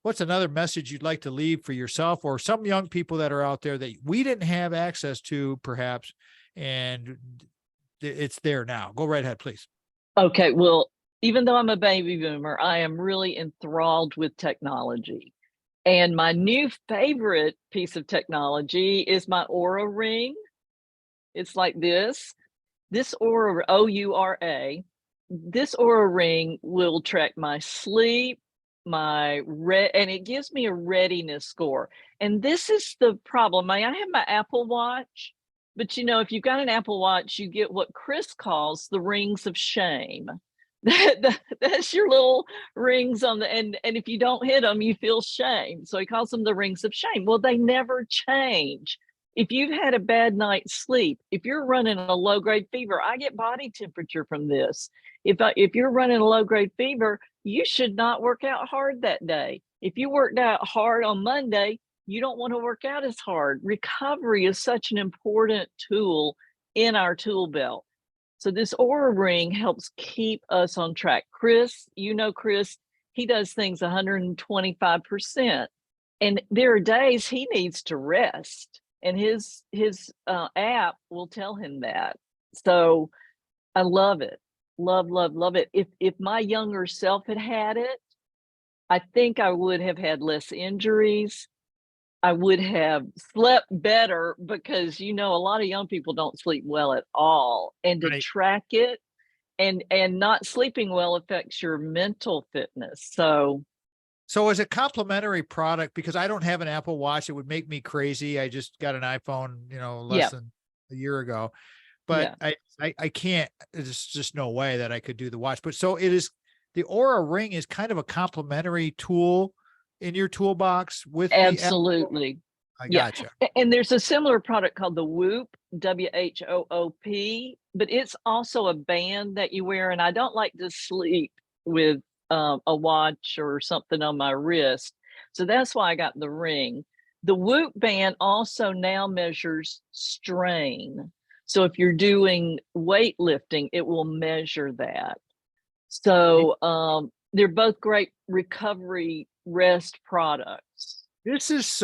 what's another message you'd like to leave for yourself or some young people that are out there that we didn't have access to perhaps, and it's there now? Go right ahead, please. Okay, well, even though I'm a baby boomer, I am really enthralled with technology. And my new favorite piece of technology is my Oura Ring. It's like this. This Oura, O-U-R-A, this Oura Ring will track my sleep, and it gives me a readiness score. And this is the problem. I have my Apple Watch, but if you've got an Apple Watch, you get what Chris calls the rings of shame. That's your little rings on the and if you don't hit them, you feel shame. So he calls them the rings of shame. Well, they never change. If you've had a bad night's sleep, if you're running a low-grade fever, I get body temperature from this. If you're running a low-grade fever, you should not work out hard that day. If you worked out hard on Monday, you don't want to work out as hard. Recovery is such an important tool in our tool belt. So this Oura Ring helps keep us on track. Chris, Chris, he does things 125%. And there are days he needs to rest. And his app will tell him that. So I love it. Love, love, love it. If my younger self had it, I think I would have had less injuries. I would have slept better because, a lot of young people don't sleep well at all. And to track it and not sleeping well affects your mental fitness. So as a complimentary product, because I don't have an Apple Watch, it would make me crazy. I just got an iPhone, less than a year ago, but I can't, there's just no way that I could do the watch. But so it is, the Oura Ring is kind of a complimentary tool in your toolbox with absolutely. I gotcha. And there's a similar product called the Whoop, WHOOP, but it's also a band that you wear. And I don't like to sleep with a watch or something on my wrist. So that's why I got the ring. The Whoop band also now measures strain. So if you're doing weightlifting, it will measure that. So they're both great recovery rest products. This is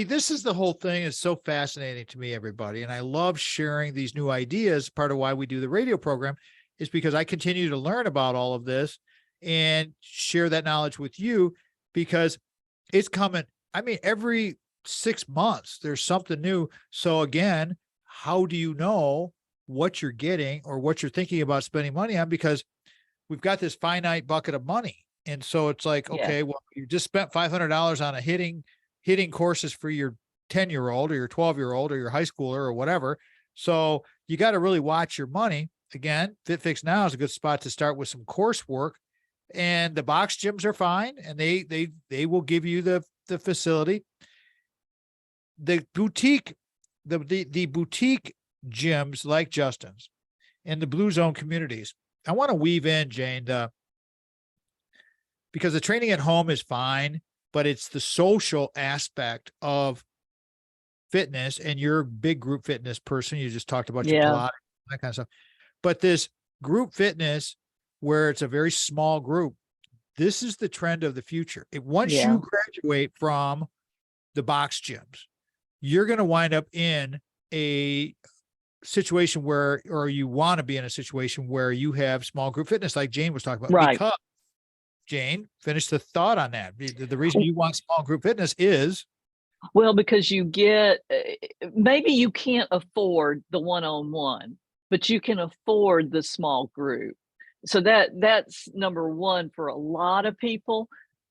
this is the whole thing is so fascinating to me, everybody. And I love sharing these new ideas. Part of why we do the radio program is because I continue to learn about all of this and share that knowledge with you, because it's coming. I mean, every 6 months, there's something new. So again, how do you know what you're getting or what you're thinking about spending money on? Because we've got this finite bucket of money. And so it's like, okay, well, you just spent $500 on a hitting courses for your 10-year-old or your 12-year-old or your high schooler or whatever. So you got to really watch your money. Again, FitFixNow is a good spot to start with some coursework, and the box gyms are fine. And they will give you the facility. The boutique, the boutique gyms like Justin's and the Blue Zone communities. I want to weave in, Jane, because the training at home is fine, but it's the social aspect of fitness, and you're a big group fitness person. You just talked about your Pilates, that kind of stuff. But this group fitness, where it's a very small group, this is the trend of the future. Once you graduate from the box gyms, you're going to wind up in a situation where, or you want to be in a situation where you have small group fitness like Jane was talking about. Right. Because Jane, finish the thought on that. The reason you want small group fitness is, well, because you get, maybe you can't afford the one-on-one, but you can afford the small group. So that's number one for a lot of people.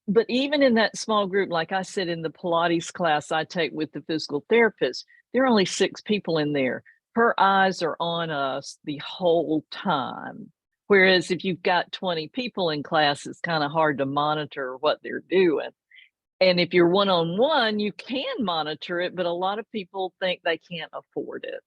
But even in that small group, like I said, in the Pilates class I take with the physical therapist, there are only 6 people in there. Her eyes are on us the whole time. Whereas if you've got 20 people in class, it's kind of hard to monitor what they're doing. And if you're one-on-one, you can monitor it, but a lot of people think they can't afford it.